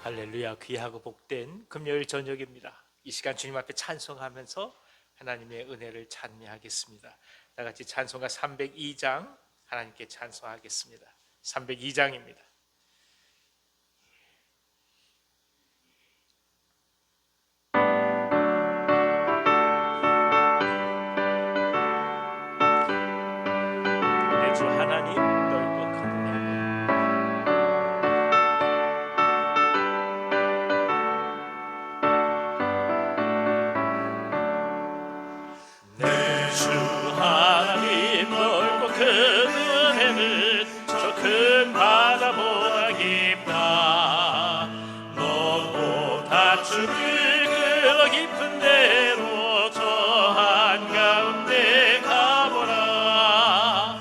할렐루야. 귀하고 복된 금요일 저녁입니다. 이 시간 주님 앞에 찬송하면서 하나님의 은혜를 찬미하겠습니다. 다 같이 찬송가 302장 하나님께 찬송하겠습니다. 302장입니다. 내 주 하나님 넓고 큰 은혜, 내 주 하나님 넓고 큰 은혜는 저 큰 바다보다 깊다. 너무 다투를 그 깊은 데로 저 한가운데 가보라.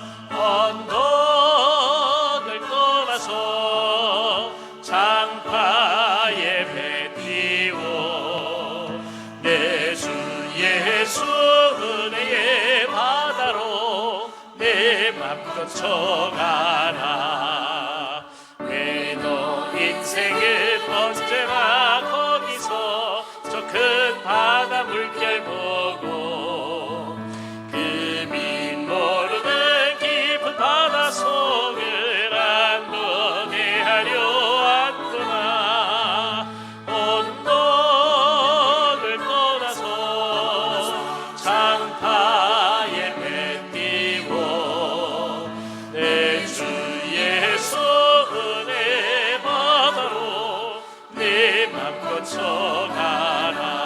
언덕을 떠나서 장파에 배 띄워 내 주 예수 은혜의 바다로 내 맘껏 쳐가라. 왜 너 인생은 언제나 거기서 저 큰 바다 물결 보고 그 밑 모르는 깊은 바다 속을 한번 헤아려 왔구나. 언덕을 떠나서 장파에 배 띄워 내 주 예수 은혜 바다로 내 맘껏 쳐가라.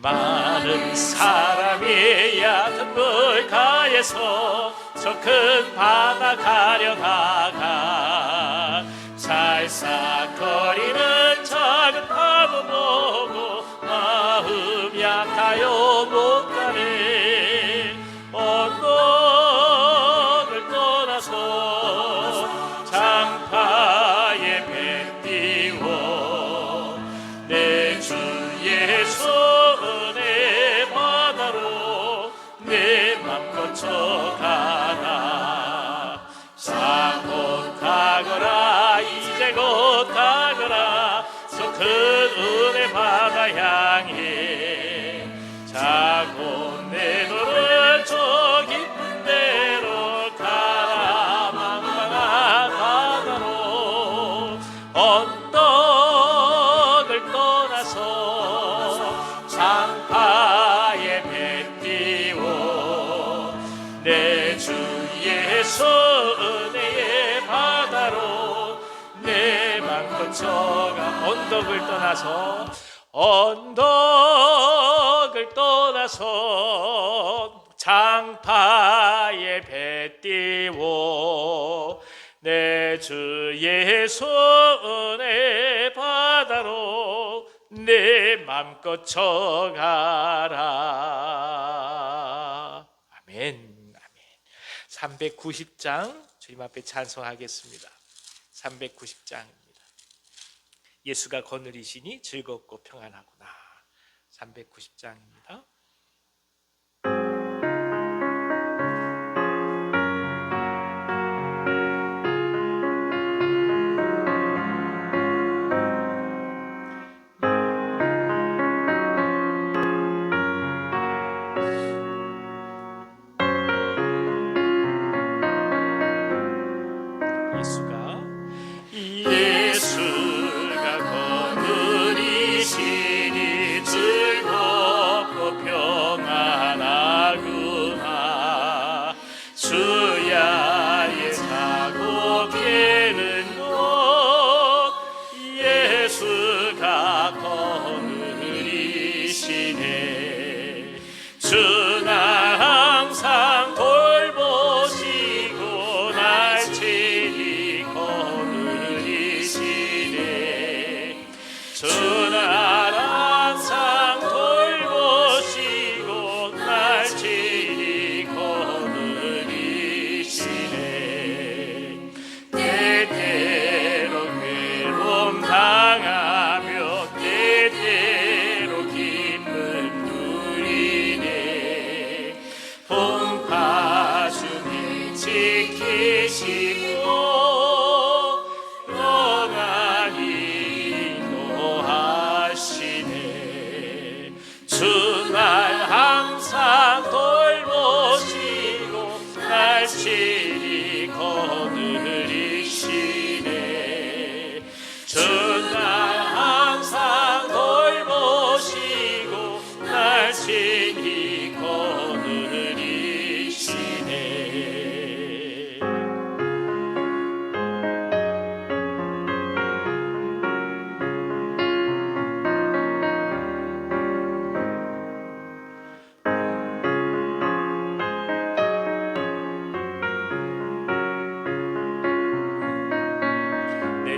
많은 사람이 얕은 물가에서 저 큰 바다 가려다가 살싹거리는 작은 파도 보고 마음 약하여 못 가네. 언덕을 떠나서 장파에 배 띄워 내 주 예수 은혜 바다로 내 맘껏 쳐가라. 자 곧 가거라. 이제 곧 가거라. 저 큰 은혜 바다 향해 자 곧 내 너를 저 깊은 데로 가라. 망망한 바다로 언덕을 떠나서 장파에 배 띄워 내 주 예수 은혜의 바다로 내 맘껏 쳐가. 언덕을 떠나서 장파에 배 띄워 내 주 예수 은혜 바다로 내 맘껏 쳐가라. 아멘. 아멘. 390장 주님 앞에 찬송하겠습니다. 390장입니다. 예수가 거느리시니 즐겁고 평안하구나. 390장입니다. 예수가 거느리시니 즐겁고 평안하구나. 주야의 사고 깨는 곳 예수가 거느리시네. 주나 항상 돌보시고 날 지키고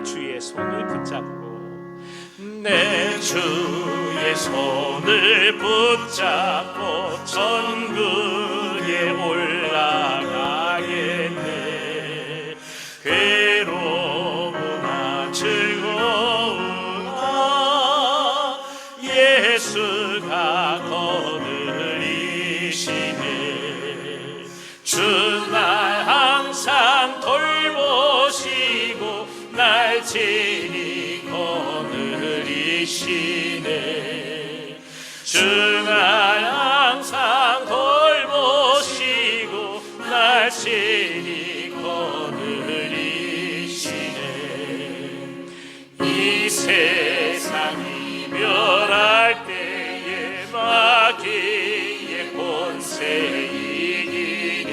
내 주의 손을 붙잡고 내 주의 손을 붙잡고 천국에 올라가겠네. 괴로우나 즐거우나 예수가 거느리시네. 주 날 항상 돌보시고 날 친히 거느리시네. 주 날 항상 돌보시고 날 친히 거느리시네. 이 세상이 멸할 때에 마귀의 권세 이기네.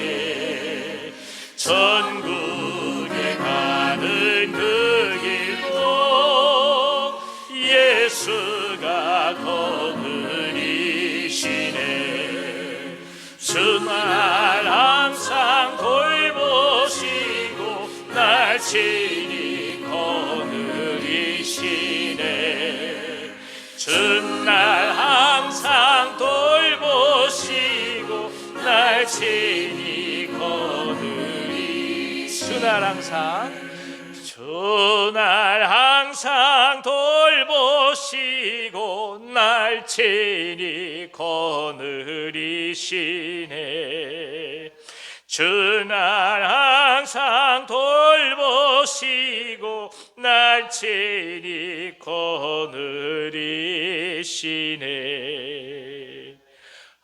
천국에 가는 그 길로 예수가 거느리시네. 주 날 항상 돌보시고 날 친히 거느리시네. 주 날 항상 돌보시고 날 친히 거느리시네. 주 날 항상 돌보시고 날 친히 거느리시네. 주 날 항상 돌보시고 날 친히 거느리시네.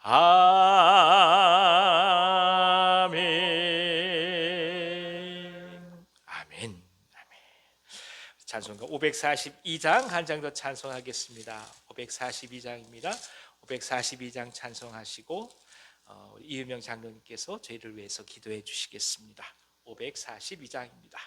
아멘. 찬송가 542장 한 장 더 찬송하겠습니다. 542장입니다. 542장 찬송하시고 이은명 장로님께서 저희를 위해서 기도해 주시겠습니다. 542장입니다.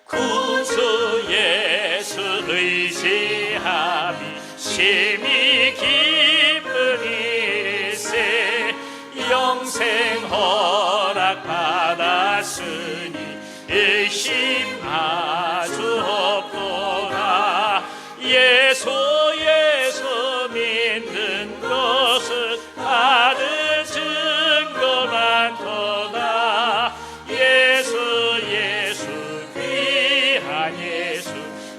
구주 예수 의지함이 심히 기쁜 일세. 영생 허락 받았으니 의심 아주 없도다. 예수 믿는 것은 받은 증거 많도다. 예수 귀한 예수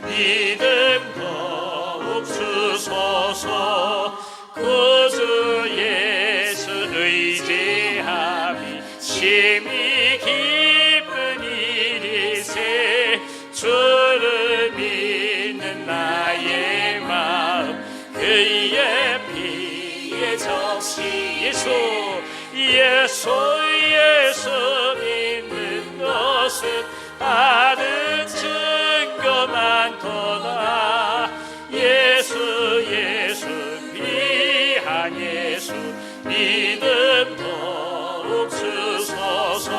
믿음 더욱 주소서. 구주 예수 의지함이 심히 기쁜 일이세. 주를 믿는 나의 마음 그의 피에 적시. 예수 믿는 것은 받은 증거 많도다. 예수 귀한 예수 믿음 더욱 주소서.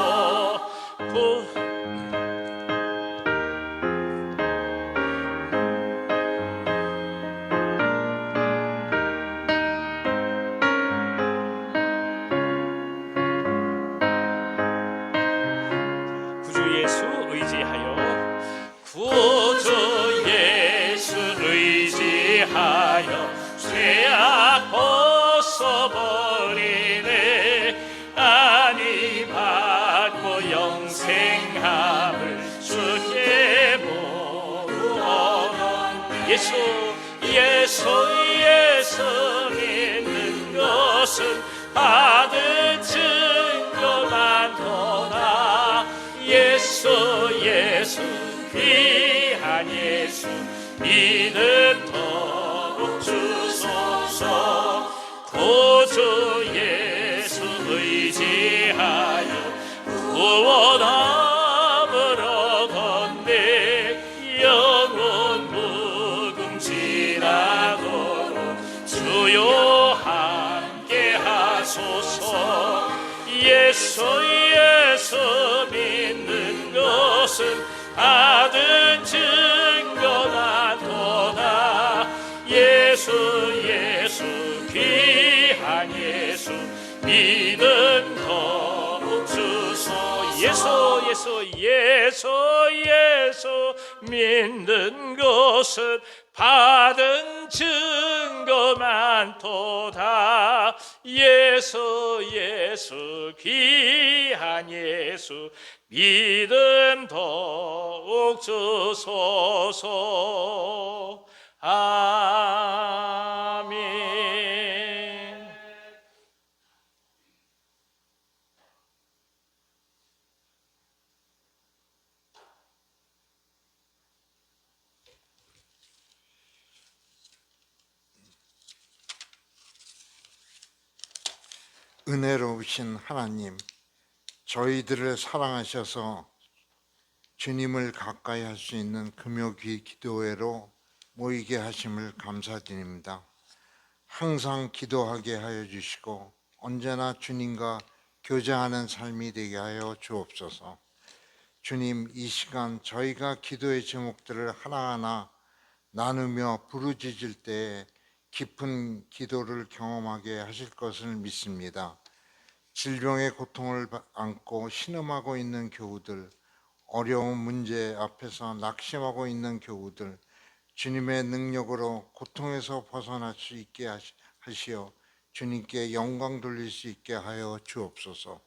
구주 예수 의지하여 죄악 벗어버리네. 안위 받고 영생함을 주께 모두 얻은 예수 믿는 것은 받은 증거 많도다. 예수 귀한 예수 믿음 더욱 주소서. 구주 예수 의지하여 구원함을 얻었네. 영원 무궁지라도록 주여 함께 하소서. 예수 믿는 것은 받은 증거가 도다. 예수 예수 귀한 예수 믿음 더욱 주소. 예수 예수 예수 예수 믿는 것은 받은 증거 많도다. 예수 예수 귀한 예수 믿음 더욱 주소서. 아멘. 은혜로우신 하나님, 저희들을 사랑하셔서 주님을 가까이 할 수 있는 금요기 기도회로 모이게 하심을 감사드립니다. 항상 기도하게 하여 주시고 언제나 주님과 교제하는 삶이 되게 하여 주옵소서. 주님, 이 시간 저희가 기도의 제목들을 하나하나 나누며 부르짖을 때 깊은 기도를 경험하게 하실 것을 믿습니다. 질병의 고통을 안고 신음하고 있는 교우들, 어려운 문제 앞에서 낙심하고 있는 교우들, 주님의 능력으로 고통에서 벗어날 수 있게 하시어 주님께 영광 돌릴 수 있게 하여 주옵소서.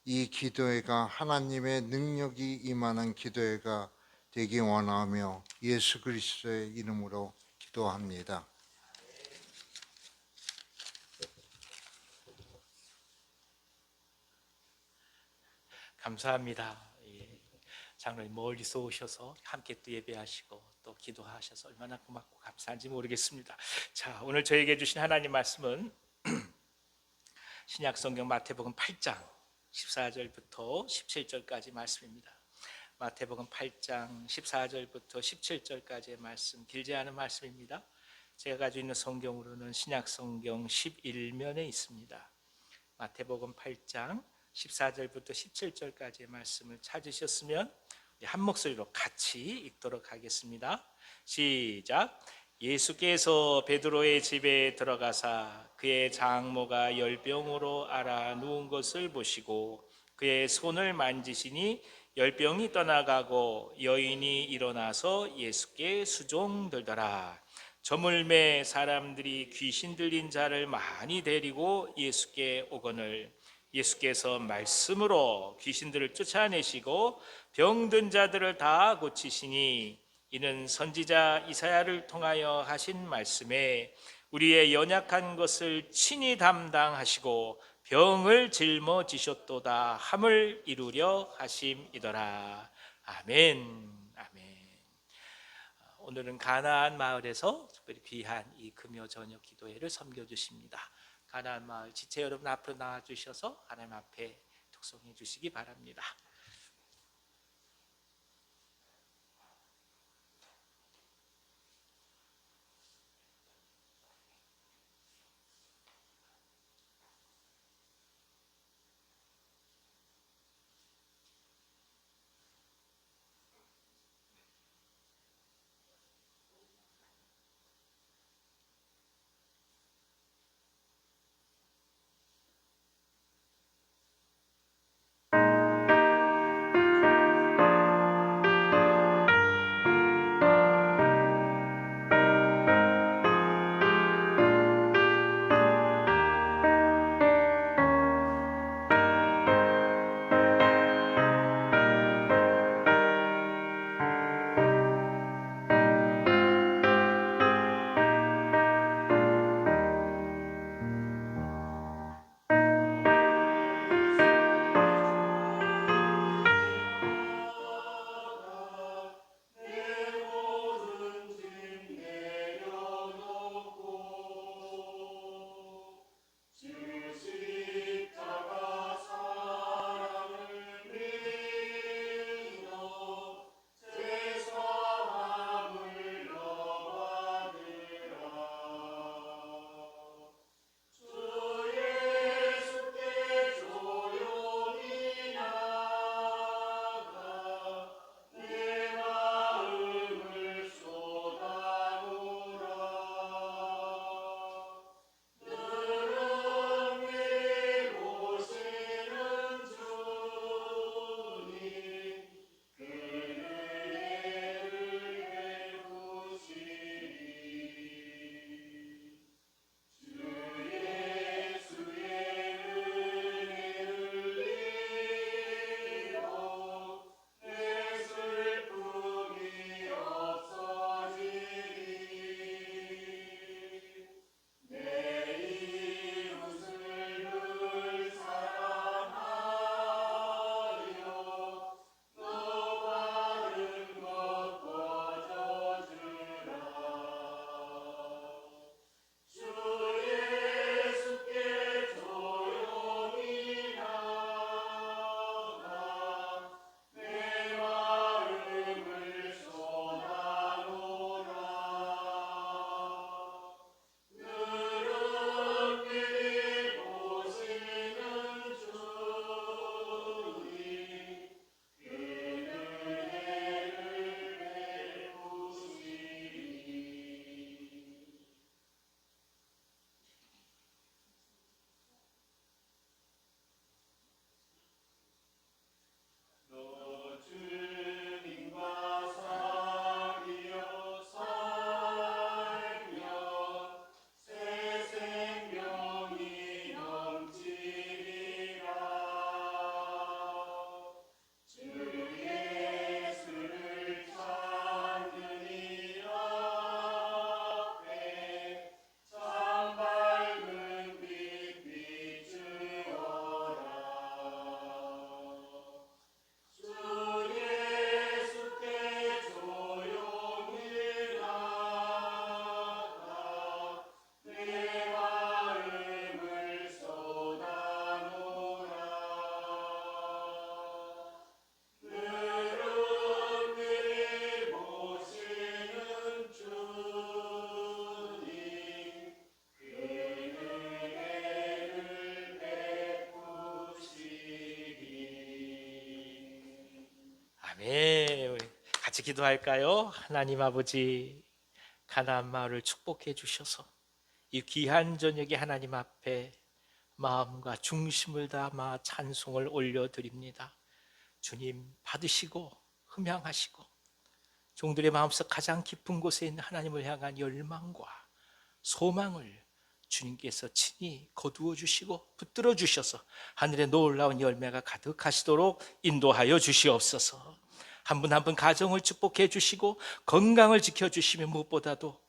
이 기도회가 하나님의 능력이 임하는 기도회가 되기 원하며 예수 그리스도의 이름으로 기도합니다. 감사합니다. 장로님 멀리서 오셔서 함께 또 예배하시고 또 기도하셔서 얼마나 고맙고 감사한지 모르겠습니다. 자, 오늘 저에게 주신 하나님 말씀은 신약성경 마태복음 8장 14절부터 17절까지 말씀입니다. 마태복음 8장 14절부터 17절까지의 말씀, 길지 않은 말씀입니다. 제가 가지고 있는 성경으로는 신약성경 11면에 있습니다. 마태복음 8장 14절부터 17절까지의 말씀을 찾으셨으면 한 목소리로 같이 읽도록 하겠습니다. 시작. 예수께서 베드로의 집에 들어가사 그의 장모가 열병으로 앓아 누운 것을 보시고 그의 손을 만지시니 열병이 떠나가고 여인이 일어나서 예수께 수종들더라. 저물매 사람들이 귀신 들린 자를 많이 데리고 예수께 오거늘 예수께서 말씀으로 귀신들을 쫓아내시고 병든 자들을 다 고치시니 이는 선지자 이사야를 통하여 하신 말씀에 우리의 연약한 것을 친히 담당하시고 병을 짊어지셨도다 함을 이루려 하심이더라. 아멘. 아멘. 오늘은 가나안 마을에서 특별히 귀한 이 금요 저녁 기도회를 섬겨주십니다. 가나안 마을 지체 여러분 앞으로 나와주셔서 하나님 앞에 독송해 주시기 바랍니다. 아멘. 우리 같이 기도할까요? 하나님 아버지, 가나안 마을을 축복해 주셔서 이 귀한 저녁에 하나님 앞에 마음과 중심을 담아 찬송을 올려드립니다. 주님 받으시고 흠양하시고 종들의 마음속 가장 깊은 곳에 있는 하나님을 향한 열망과 소망을 주님께서 친히 거두어 주시고 붙들어 주셔서 하늘의 놀라운 열매가 가득하시도록 인도하여 주시옵소서. 한 분 한 분 가정을 축복해 주시고 건강을 지켜주시며 무엇보다도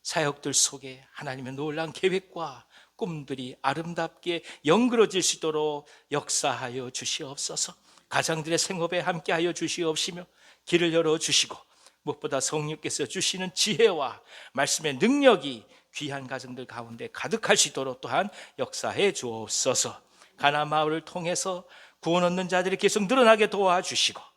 사역들 속에 하나님의 놀라운 계획과 꿈들이 아름답게 연그러질 수 있도록 역사하여 주시옵소서. 가정들의 생업에 함께하여 주시옵시며 길을 열어주시고 무엇보다 성령께서 주시는 지혜와 말씀의 능력이 귀한 가정들 가운데 가득할 수 있도록 또한 역사해 주옵소서. 가나안 마을을 통해서 구원 얻는 자들이 계속 늘어나게 도와주시고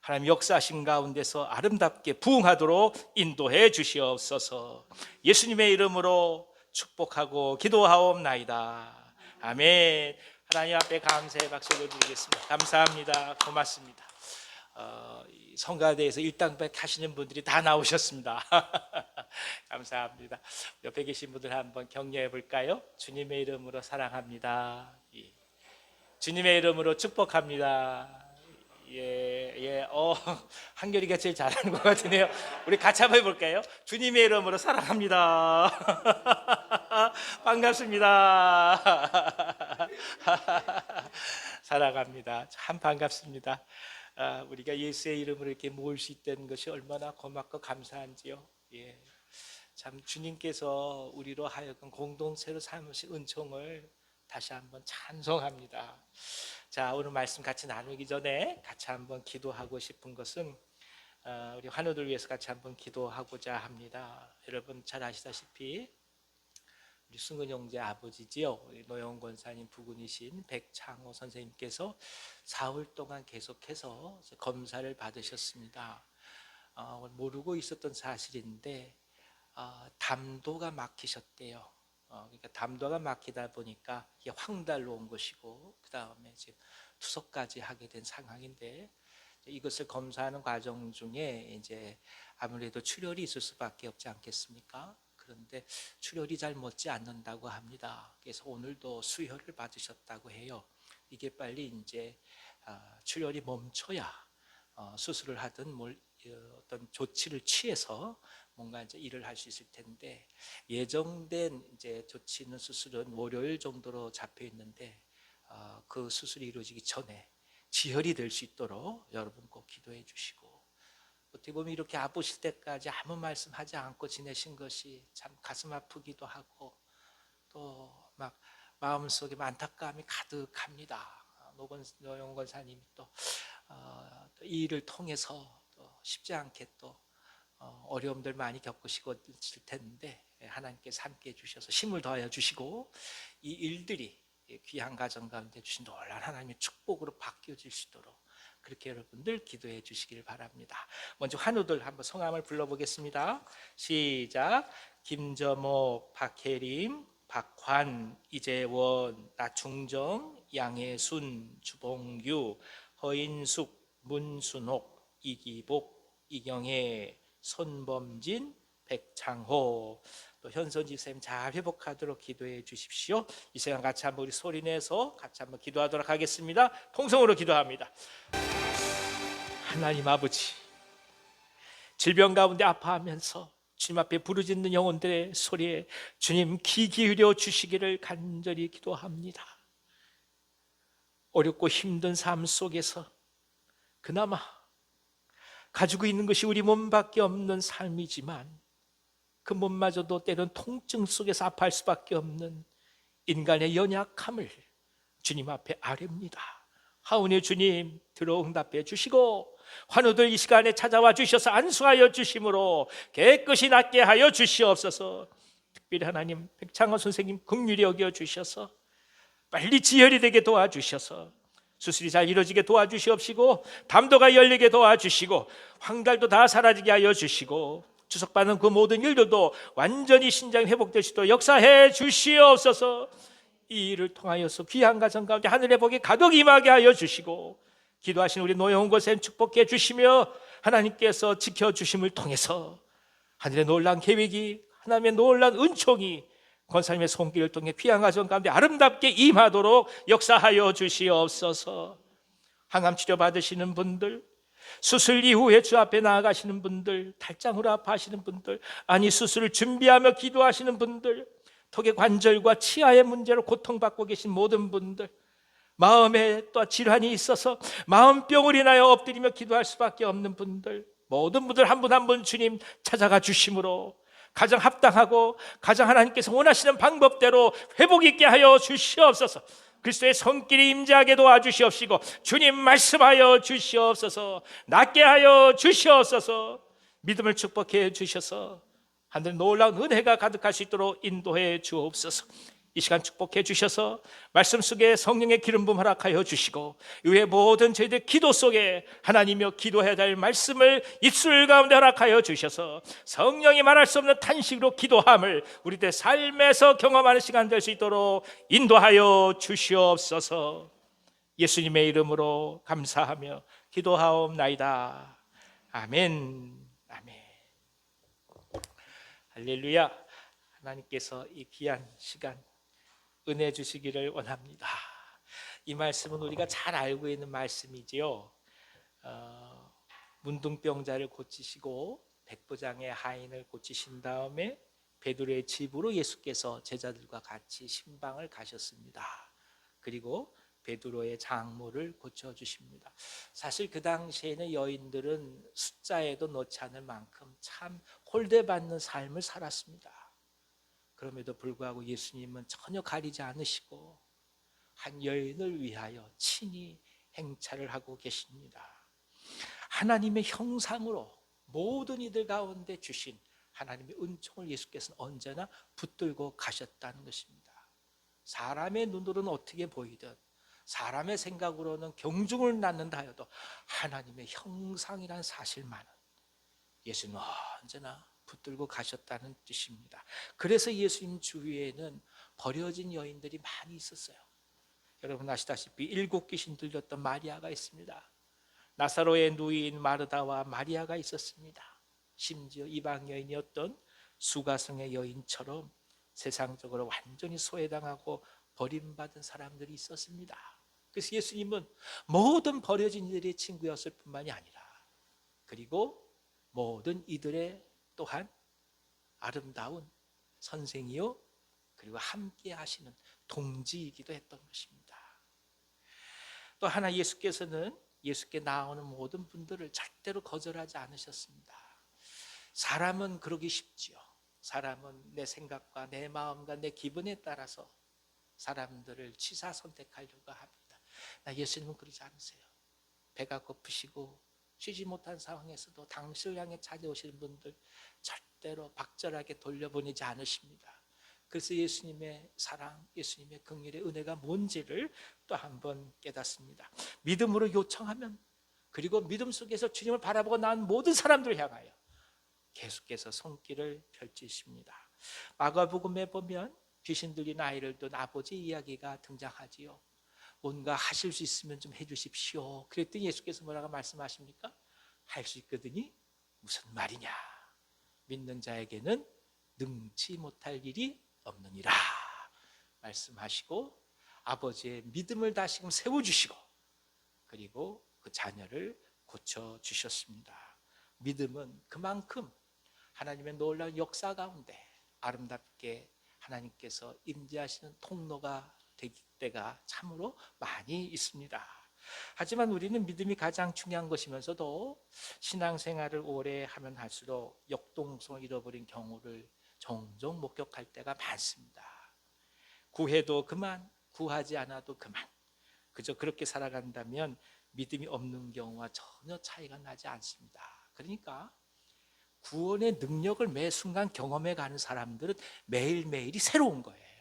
하나님 역사하신 가운데서 아름답게 부흥하도록 인도해 주시옵소서. 예수님의 이름으로 축복하고 기도하옵나이다. 아멘. 하나님 앞에 감사의 박수를 드리겠습니다. 감사합니다. 고맙습니다. 성가대에서 일당백 하시는 분들이 다 나오셨습니다. 감사합니다. 옆에 계신 분들 한번 격려해 볼까요? 주님의 이름으로 사랑합니다. 주님의 이름으로 축복합니다. 한결이가 제일 잘하는 것 같으네요. 우리 같이 한번 해볼까요? 주님의 이름으로 사랑합니다. 반갑습니다. 사랑합니다. 참 반갑습니다. 우리가 예수의 이름으로 이렇게 모을 수 있다는 것이 얼마나 고맙고 감사한지요. 참 주님께서 우리로 하여금 공동체로 삼으신 은총을 다시 한번 찬송합니다. 자, 오늘 말씀 같이 나누기 전에 같이 한번 기도하고 싶은 것은 우리 환우들 위해서 같이 한번 기도하고자 합니다. 여러분 잘 아시다시피 우리 승은 형제 아버지지요. 우리 노영 권사님 부군이신 백창호 선생님께서 4월 동안 계속해서 검사를 받으셨습니다. 모르고 있었던 사실인데 담도가 막히셨대요. 그러니까 담도가 막히다 보니까 이게 황달로 온 것이고 그 다음에 지금 투석까지 하게 된 상황인데 이것을 검사하는 과정 중에 이제 아무래도 출혈이 있을 수밖에 없지 않겠습니까? 그런데 출혈이 잘 멎지 않는다고 합니다. 그래서 오늘도 수혈을 받으셨다고 해요. 이게 빨리 이제 출혈이 멈춰야 수술을 하든 어떤 조치를 취해서 뭔가 이제 일을 할 수 있을 텐데 예정된 이제 조치 있는 수술은 월요일 정도로 잡혀 있는데 그 수술이 이루어지기 전에 지혈이 될 수 있도록 여러분 꼭 기도해 주시고 어떻게 보면 이렇게 아프실 때까지 아무 말씀하지 않고 지내신 것이 참 가슴 아프기도 하고 또 막 마음속에 안타까움이 가득합니다. 노영 권사님이 또 이 일을 통해서 또 쉽지 않게 또 어려움들 많이 겪으시고 있을 텐데 하나님께서 함께 해주셔서 힘을 더하여 주시고 이 일들이 귀한 가정 가운데 주신 놀라운 하나님의 축복으로 바뀌어질 수 있도록 그렇게 여러분들 기도해 주시길 바랍니다. 먼저 환우들 한번 성함을 불러보겠습니다. 시작. 김저목, 박혜림, 박환, 이재원, 나충정, 양혜순, 주봉규, 허인숙, 문순옥, 이기복, 이경혜, 손범진, 백창호, 또 현선 집사님 잘 회복하도록 기도해 주십시오. 이 시간 같이 한번 우리 소리내서 같이 한번 기도하도록 하겠습니다. 통성으로 기도합니다. 하나님 아버지, 질병 가운데 아파하면서 주님 앞에 부르짖는 영혼들의 소리에 주님 귀 기울여 주시기를 간절히 기도합니다. 어렵고 힘든 삶 속에서 그나마 가지고 있는 것이 우리 몸밖에 없는 삶이지만 그 몸마저도 때론 통증 속에서 아파할 수밖에 없는 인간의 연약함을 주님 앞에 아뢰입니다. 하오니 주님 들어 응답해 주시고 환우들 이 시간에 찾아와 주셔서 안수하여 주심으로 깨끗이 낫게 하여 주시옵소서. 특별히 하나님 백창호 선생님 긍휼히 여겨 주셔서 빨리 지혈이 되게 도와주셔서 수술이 잘 이루어지게 도와주시옵시고 담도가 열리게 도와주시고 황달도 다 사라지게 하여 주시고 주석받는 그 모든 일들도 완전히 신장이 회복될 수 있도록 역사해 주시옵소서. 이 일을 통하여서 귀한 가정 가운데 하늘의 복이 가득 임하게 하여 주시고 기도하신 우리 노영훈 권사님 축복해 주시며 하나님께서 지켜주심을 통해서 하늘의 놀라운 계획이, 하나님의 놀라운 은총이 권사님의 손길을 통해 귀한 가정 가운데 아름답게 임하도록 역사하여 주시옵소서. 항암 치료 받으시는 분들, 수술 이후에 주 앞에 나아가시는 분들, 탈장으로 아파하시는 분들, 아니 수술을 준비하며 기도하시는 분들, 턱의 관절과 치아의 문제로 고통받고 계신 모든 분들, 마음에 또 질환이 있어서 마음병을 인하여 엎드리며 기도할 수밖에 없는 분들, 모든 분들 한 분 한 분 주님 찾아가 주심으로 가장 합당하고 가장 하나님께서 원하시는 방법대로 회복 있게 하여 주시옵소서. 그리스도의 손길이 임재하게 도와주시옵시고 주님 말씀하여 주시옵소서. 낫게 하여 주시옵소서. 믿음을 축복해 주셔서 하늘 놀라운 은혜가 가득할 수 있도록 인도해 주옵소서. 이 시간 축복해 주셔서 말씀 속에 성령의 기름 부음 허락하여 주시고 이후에 모든 저희들 기도 속에 하나님이여 기도해야 될 말씀을 입술 가운데 허락하여 주셔서 성령이 말할 수 없는 탄식으로 기도함을 우리들 삶에서 경험하는 시간 될 수 있도록 인도하여 주시옵소서. 예수님의 이름으로 감사하며 기도하옵나이다. 아멘. 아멘. 할렐루야. 하나님께서 이 귀한 시간 은혜 주시기를 원합니다. 이 말씀은 우리가 잘 알고 있는 말씀이지요. 문둥병자를 고치시고 백부장의 하인을 고치신 다음에 베드로의 집으로 예수께서 제자들과 같이 신방을 가셨습니다. 그리고 베드로의 장모를 고쳐주십니다. 사실 그 당시에는 여인들은 숫자에도 넣지 않을 만큼 참 홀대받는 삶을 살았습니다. 그럼에도 불구하고 예수님은 전혀 가리지 않으시고 한 여인을 위하여 친히 행차를 하고 계십니다. 하나님의 형상으로 모든 이들 가운데 주신 하나님의 은총을 예수께서는 언제나 붙들고 가셨다는 것입니다. 사람의 눈으로는 어떻게 보이든 사람의 생각으로는 경중을 낳는다 하여도 하나님의 형상이란 사실만은 예수님은 언제나 붙들고 가셨다는 뜻입니다. 그래서 예수님 주위에는 버려진 여인들이 많이 있었어요. 여러분 아시다시피 7 귀신 들렸던 마리아가 있습니다. 나사로의 누이인 마르다와 마리아가 있었습니다. 심지어 이방 여인이었던 수가성의 여인처럼 세상적으로 완전히 소외당하고 버림받은 사람들이 있었습니다. 그래서 예수님은 모든 버려진 이들의 친구였을 뿐만이 아니라 그리고 모든 이들의 또한 아름다운 선생이요 그리고 함께 하시는 동지이기도 했던 것입니다. 또 하나 예수께서는 예수께 나오는 모든 분들을 절대로 거절하지 않으셨습니다. 사람은 그러기 쉽지요. 사람은 내 생각과 내 마음과 내 기분에 따라서 사람들을 취사 선택하려고 합니다. 예수님은 그러지 않으세요. 배가 고프시고 쉬지 못한 상황에서도 당신을 향해 찾아오시는 분들 절대로 박절하게 돌려보내지 않으십니다. 그래서 예수님의 사랑, 예수님의 긍휼의 은혜가 뭔지를 또 한번 깨닫습니다. 믿음으로 요청하면 그리고 믿음 속에서 주님을 바라보고 난 모든 사람들을 향하여 계속해서 손길을 펼치십니다. 마가복음에 보면 귀신 들린 아이를 둔 아버지 이야기가 등장하지요. 뭔가 하실 수 있으면 좀 해주십시오. 그랬더니 예수께서 뭐라고 말씀하십니까? 할 수 있거든이 무슨 말이냐. 믿는 자에게는 능치 못할 일이 없느니라 말씀하시고 아버지의 믿음을 다시금 세워주시고 그리고 그 자녀를 고쳐주셨습니다. 믿음은 그만큼 하나님의 놀라운 역사 가운데 아름답게 하나님께서 임재하시는 통로가 되기 때가 참으로 많이 있습니다. 하지만 우리는 믿음이 가장 중요한 것이면서도 신앙생활을 오래 하면 할수록 역동성을 잃어버린 경우를 종종 목격할 때가 많습니다. 구해도 그만, 구하지 않아도 그만. 그저 그렇게 살아간다면 믿음이 없는 경우와 전혀 차이가 나지 않습니다. 그러니까 구원의 능력을 매 순간 경험해 가는 사람들은 매일매일이 새로운 거예요.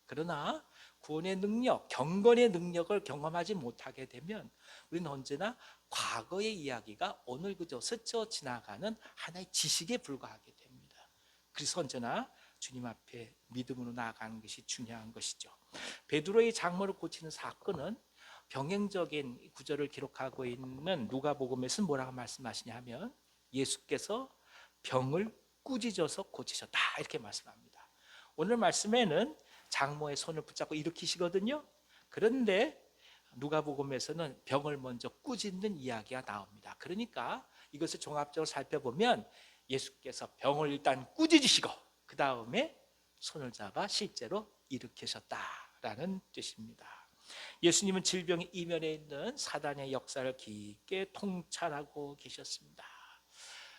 그러나 구원의 능력, 경건의 능력을 경험하지 못하게 되면 우리는 언제나 과거의 이야기가 오늘 그저 스쳐 지나가는 하나의 지식에 불과하게 됩니다. 그래서 언제나 주님 앞에 믿음으로 나아가는 것이 중요한 것이죠. 베드로의 장모를 고치는 사건은 병행적인 구절을 기록하고 있는 누가복음에서는 뭐라고 말씀하시냐 하면 예수께서 병을 꾸짖어서 고치셨다 이렇게 말씀합니다. 오늘 말씀에는 장모의 손을 붙잡고 일으키시거든요. 그런데 누가복음에서는 병을 먼저 꾸짖는 이야기가 나옵니다. 그러니까 이것을 종합적으로 살펴보면 예수께서 병을 일단 꾸짖으시고 그 다음에 손을 잡아 실제로 일으키셨다라는 뜻입니다. 예수님은 질병의 이면에 있는 사단의 역사를 깊게 통찰하고 계셨습니다.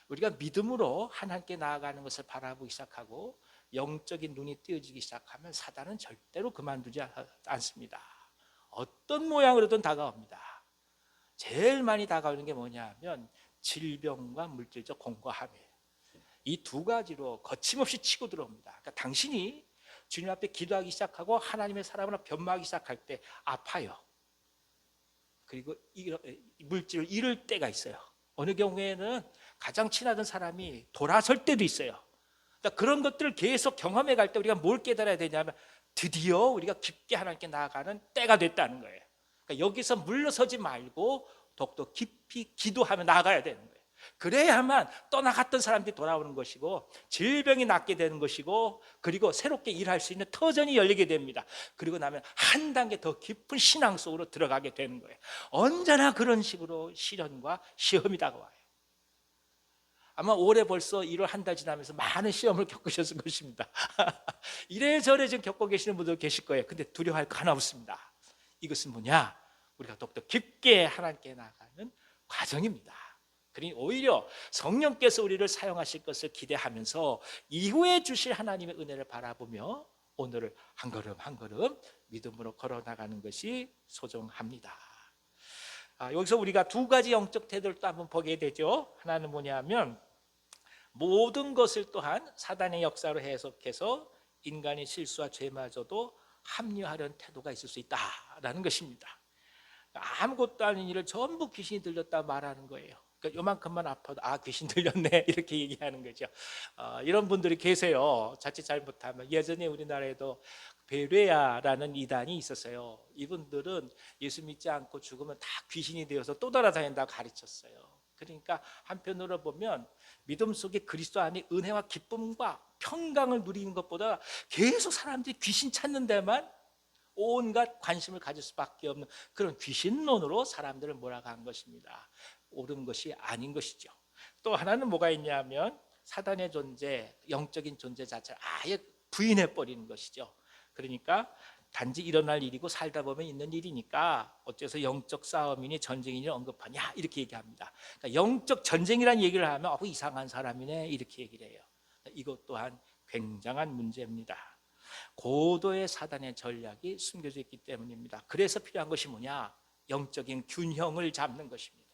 우리가 믿음으로 하나님께 나아가는 것을 바라보기 시작하고 영적인 눈이 띄어지기 시작하면 사단은 절대로 그만두지 않습니다. 어떤 모양으로든 다가옵니다. 제일 많이 다가오는 게 뭐냐 하면 질병과 물질적 공고함이에요. 이 두 가지로 거침없이 치고 들어옵니다. 그러니까 당신이 주님 앞에 기도하기 시작하고 하나님의 사람으로 변모하기 시작할 때 아파요. 그리고 물질을 잃을 때가 있어요. 어느 경우에는 가장 친하던 사람이 돌아설 때도 있어요. 그러니까 그런 것들을 계속 경험해 갈 때 우리가 뭘 깨달아야 되냐면 드디어 우리가 깊게 하나님께 나아가는 때가 됐다는 거예요. 그러니까 여기서 물러서지 말고 더욱더 깊이 기도하며 나아가야 되는 거예요. 그래야만 떠나갔던 사람들이 돌아오는 것이고 질병이 낫게 되는 것이고 그리고 새롭게 일할 수 있는 터전이 열리게 됩니다. 그리고 나면 한 단계 더 깊은 신앙 속으로 들어가게 되는 거예요. 언제나 그런 식으로 시련과 시험이 다가와요. 아마 올해 벌써 1월 한 달 지나면서 많은 시험을 겪으셨을 것입니다. 이래저래 지금 겪고 계시는 분들 계실 거예요. 근데 두려워할 거 하나 없습니다. 이것은 뭐냐? 우리가 더욱더 깊게 하나님께 나아가는 과정입니다. 그러니 오히려 성령께서 우리를 사용하실 것을 기대하면서 이후에 주실 하나님의 은혜를 바라보며 오늘을 한 걸음 한 걸음 믿음으로 걸어나가는 것이 소중합니다. 여기서 우리가 두 가지 영적 태도를 또 한번 보게 되죠. 하나는 뭐냐면 모든 것을 또한 사단의 역사로 해석해서 인간의 실수와 죄마저도 합리화하려는 태도가 있을 수 있다라는 것입니다. 아무것도 아닌 일을 전부 귀신이 들렸다 말하는 거예요. 그러니까 요만큼만 아파도 귀신 들렸네 이렇게 얘기하는 거죠. 이런 분들이 계세요. 자칫 잘못하면. 예전에 우리나라에도 베레아라는 이단이 있었어요. 이분들은 예수 믿지 않고 죽으면 다 귀신이 되어서 또 돌아다닌다고 가르쳤어요. 그러니까 한편으로 보면 믿음 속에 그리스도 안에 은혜와 기쁨과 평강을 누리는 것보다 계속 사람들이 귀신 찾는 데만 온갖 관심을 가질 수밖에 없는 그런 귀신론으로 사람들을 몰아간 것입니다. 옳은 것이 아닌 것이죠. 또 하나는 뭐가 있냐면 사단의 존재, 영적인 존재 자체를 아예 부인해 버리는 것이죠. 그러니까 단지 일어날 일이고 살다 보면 있는 일이니까 어째서 영적 싸움이니 전쟁이니 언급하냐 이렇게 얘기합니다. 그러니까 영적 전쟁이라는 얘기를 하면 이상한 사람이네 이렇게 얘기를 해요. 이것 또한 굉장한 문제입니다. 고도의 사단의 전략이 숨겨져 있기 때문입니다. 그래서 필요한 것이 뭐냐? 영적인 균형을 잡는 것입니다.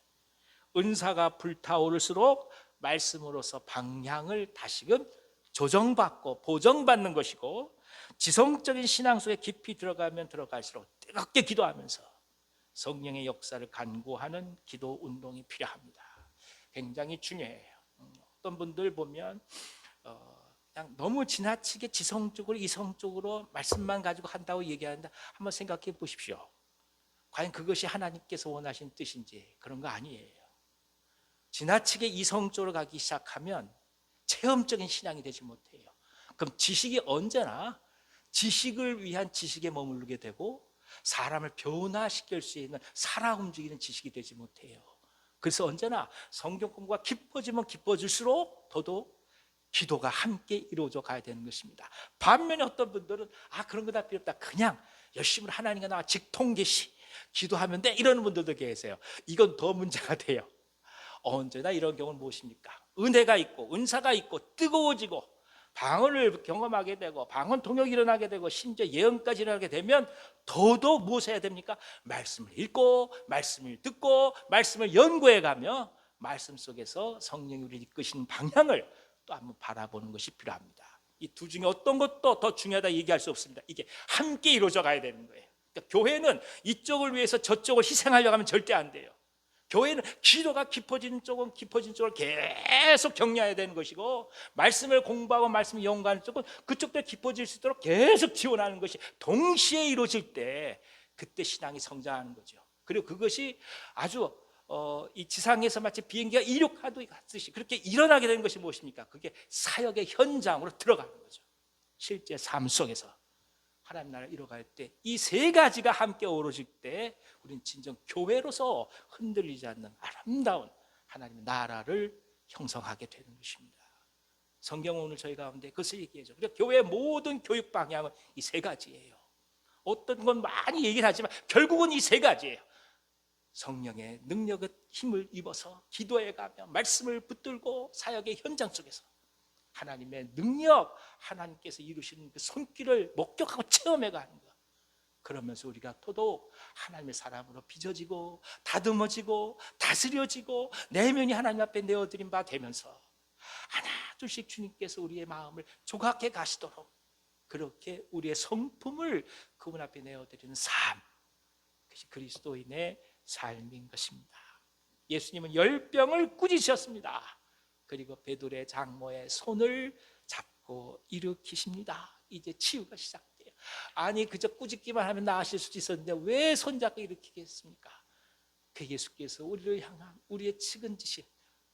은사가 불타오를수록 말씀으로서 방향을 다시금 조정받고 보정받는 것이고 지성적인 신앙 속에 깊이 들어가면 들어갈수록 뜨겁게 기도하면서 성령의 역사를 간구하는 기도 운동이 필요합니다. 굉장히 중요해요. 어떤 분들 보면 그냥 너무 지나치게 지성적으로 이성적으로 말씀만 가지고 한다고 얘기하는데 한번 생각해 보십시오. 과연 그것이 하나님께서 원하신 뜻인지 그런 거 아니에요. 지나치게 이성적으로 가기 시작하면 체험적인 신앙이 되지 못해요. 그럼 지식이 언제나 지식을 위한 지식에 머무르게 되고 사람을 변화시킬 수 있는 살아 움직이는 지식이 되지 못해요. 그래서 언제나 성경 공부가 깊어지면 깊어질수록 더더욱 기도가 함께 이루어져 가야 되는 것입니다. 반면에 어떤 분들은 그런 거 다 필요 없다. 그냥 열심히 하나님과 나와 직통계시 기도하면 돼 이러는 분들도 계세요. 이건 더 문제가 돼요. 언제나 이런 경우는 무엇입니까? 은혜가 있고 은사가 있고 뜨거워지고 방언을 경험하게 되고 방언 통역이 일어나게 되고 심지어 예언까지 일어나게 되면 더더욱 무엇을 해야 됩니까? 말씀을 읽고 말씀을 듣고 말씀을 연구해 가며 말씀 속에서 성령이 우리를 이끄시는 방향을 또 한번 바라보는 것이 필요합니다. 이 두 중에 어떤 것도 더 중요하다 얘기할 수 없습니다. 이게 함께 이루어져 가야 되는 거예요. 그러니까 교회는 이쪽을 위해서 저쪽을 희생하려고 하면 절대 안 돼요. 교회는 기도가 깊어지는 쪽은 깊어진 쪽을 계속 격려해야 되는 것이고 말씀을 공부하고 말씀을 연구하는 쪽은 그쪽도 깊어질 수 있도록 계속 지원하는 것이 동시에 이루어질 때 그때 신앙이 성장하는 거죠. 그리고 그것이 아주 이 지상에서 마치 비행기가 이륙하듯이 그렇게 일어나게 되는 것이 무엇입니까? 그게 사역의 현장으로 들어가는 거죠. 실제 삶 속에서 하나님 나라를 이뤄갈 때 이 세 가지가 함께 어우러질 때 우리는 진정 교회로서 흔들리지 않는 아름다운 하나님의 나라를 형성하게 되는 것입니다. 성경은 오늘 저희 가운데 그것을 얘기해줘. 그러니까 교회의 모든 교육 방향은 이 세 가지예요. 어떤 건 많이 얘기를 하지만 결국은 이 세 가지예요. 성령의 능력의 힘을 입어서 기도해 가며 말씀을 붙들고 사역의 현장 속에서 하나님의 능력, 하나님께서 이루시는 그 손길을 목격하고 체험해 가는 것. 그러면서 우리가 더더욱 하나님의 사람으로 빚어지고 다듬어지고 다스려지고 내면이 하나님 앞에 내어드린 바 되면서 하나 둘씩 주님께서 우리의 마음을 조각해 가시도록 그렇게 우리의 성품을 그분 앞에 내어드리는 삶, 그것이 그리스도인의 삶인 것입니다. 예수님은 열병을 꾸짖으셨습니다. 그리고 베드로의 장모의 손을 잡고 일으키십니다. 이제 치유가 시작돼요. 아니 그저 꾸짖기만 하면 나으실 수도 있었는데 왜 손잡고 일으키겠습니까? 그 예수께서 우리를 향한 우리의 측은지심,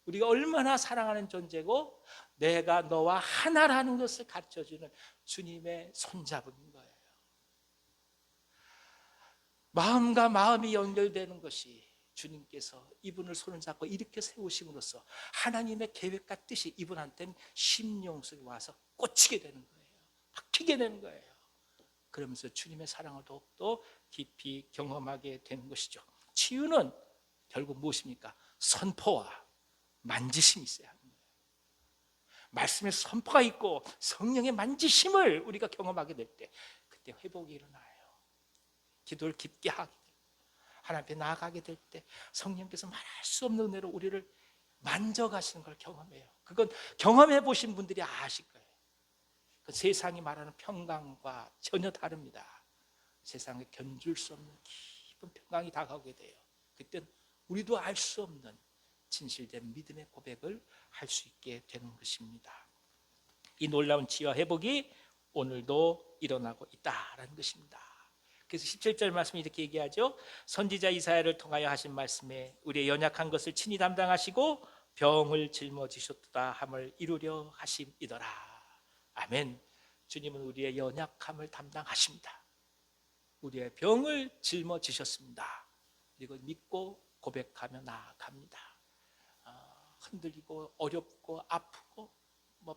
우리가 얼마나 사랑하는 존재고 내가 너와 하나라는 것을 가르쳐주는 주님의 손잡은 거예요. 마음과 마음이 연결되는 것이 주님께서 이분을 손을 잡고 일으켜 세우심으로써 하나님의 계획과 뜻이 이분한테는 심령 속에 와서 꽂히게 되는 거예요. 박히게 되는 거예요. 그러면서 주님의 사랑을 더욱더 깊이 경험하게 되는 것이죠. 치유는 결국 무엇입니까? 선포와 만지심이 있어야 하는 거예요. 말씀의 선포가 있고 성령의 만지심을 우리가 경험하게 될 때 그때 회복이 일어나요. 기도를 깊게 하게 됩니다. 하나님 앞에 나아가게 될 때 성령께서 말할 수 없는 은혜로 우리를 만져가시는 걸 경험해요. 그건 경험해 보신 분들이 아실 거예요. 그 세상이 말하는 평강과 전혀 다릅니다. 세상에 견줄 수 없는 깊은 평강이 다가오게 돼요. 그땐 우리도 알 수 없는 진실된 믿음의 고백을 할 수 있게 되는 것입니다. 이 놀라운 치유와 회복이 오늘도 일어나고 있다라는 것입니다. 그래서 17절 말씀이 이렇게 얘기하죠. 선지자 이사야를 통하여 하신 말씀에 우리의 연약한 것을 친히 담당하시고 병을 짊어지셨도다 함을 이루려 하심이더라. 아멘. 주님은 우리의 연약함을 담당하십니다. 우리의 병을 짊어지셨습니다. 그리고 믿고 고백하며 나아갑니다. 흔들리고 어렵고 아프고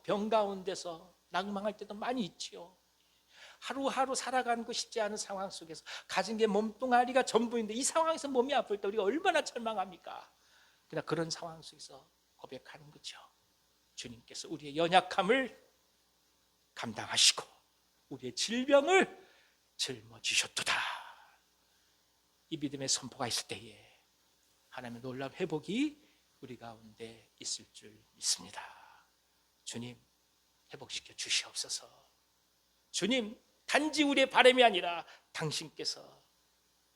병 가운데서 낭망할 때도 많이 있지요. 하루하루 살아가는 거 쉽지 않은 상황 속에서 가진 게 몸뚱아리가 전부인데 이 상황에서 몸이 아플 때 우리가 얼마나 절망합니까? 그러나 그런 상황 속에서 고백하는 거죠. 주님께서 우리의 연약함을 감당하시고 우리의 질병을 짊어지셨도다. 이 믿음의 선포가 있을 때에 하나님의 놀라운 회복이 우리 가운데 있을 줄 믿습니다. 주님 회복시켜 주시옵소서. 주님 단지 우리의 바람이 아니라 당신께서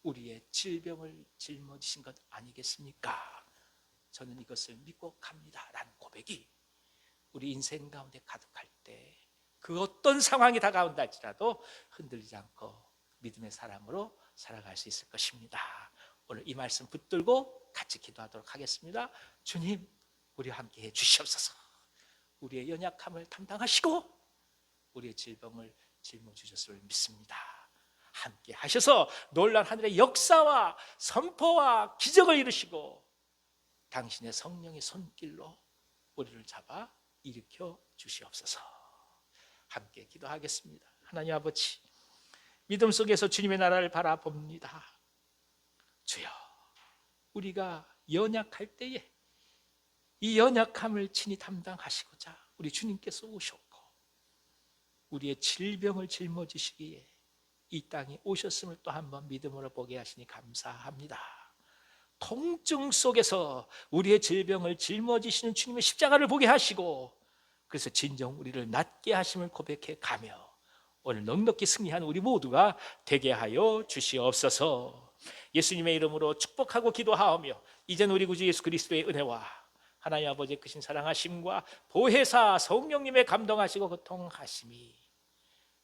우리의 질병을 짊어지신 것 아니겠습니까? 저는 이것을 믿고 갑니다 라는 고백이 우리 인생 가운데 가득할 때 그 어떤 상황이 다가온다 할지라도 흔들리지 않고 믿음의 사람으로 살아갈 수 있을 것입니다. 오늘 이 말씀 붙들고 같이 기도하도록 하겠습니다. 주님 우리와 함께 해 주시옵소서. 우리의 연약함을 담당하시고 우리의 질병을 짊어지셨음을 믿습니다. 함께 하셔서 놀라운 하늘의 역사와 선포와 기적을 이루시고 당신의 성령의 손길로 우리를 잡아 일으켜 주시옵소서. 함께 기도하겠습니다. 하나님 아버지, 믿음 속에서 주님의 나라를 바라봅니다. 주여, 우리가 연약할 때에 이 연약함을 친히 담당하시고자 우리 주님께서 오셨고 우리의 질병을 짊어지시기에 이 땅에 오셨음을 또 한번 믿음으로 보게 하시니 감사합니다. 통증 속에서 우리의 질병을 짊어지시는 주님의 십자가를 보게 하시고 그래서 진정 우리를 낫게 하심을 고백해 가며 오늘 넉넉히 승리한 우리 모두가 되게 하여 주시옵소서. 예수님의 이름으로 축복하고 기도하오며 이제는 우리 구주 예수 그리스도의 은혜와 하나님 아버지의 크신 사랑하심과 보혜사 성령님의 감동하시고 고통하심이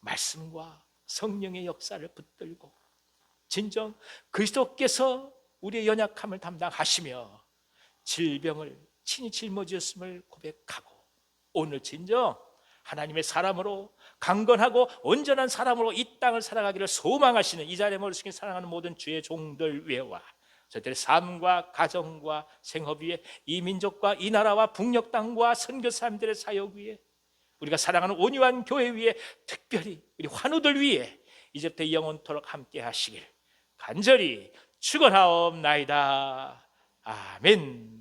말씀과 성령의 역사를 붙들고 진정 그리스도께서 우리의 연약함을 담당하시며 질병을 친히 짊어지었음을 고백하고 오늘 진정 하나님의 사람으로 강건하고 온전한 사람으로 이 땅을 살아가기를 소망하시는 이 자리에 모시긴 사랑하는 모든 주의 종들 위에와 저희들의 삶과 가정과 생업 위에 이 민족과 이 나라와 북녘 땅과 선교사님들의 사역 위에 우리가 사랑하는 온유한 교회 위에 특별히 우리 환우들 위에 이제부터 영원토록 함께 하시길 간절히 축원하옵나이다. 아멘.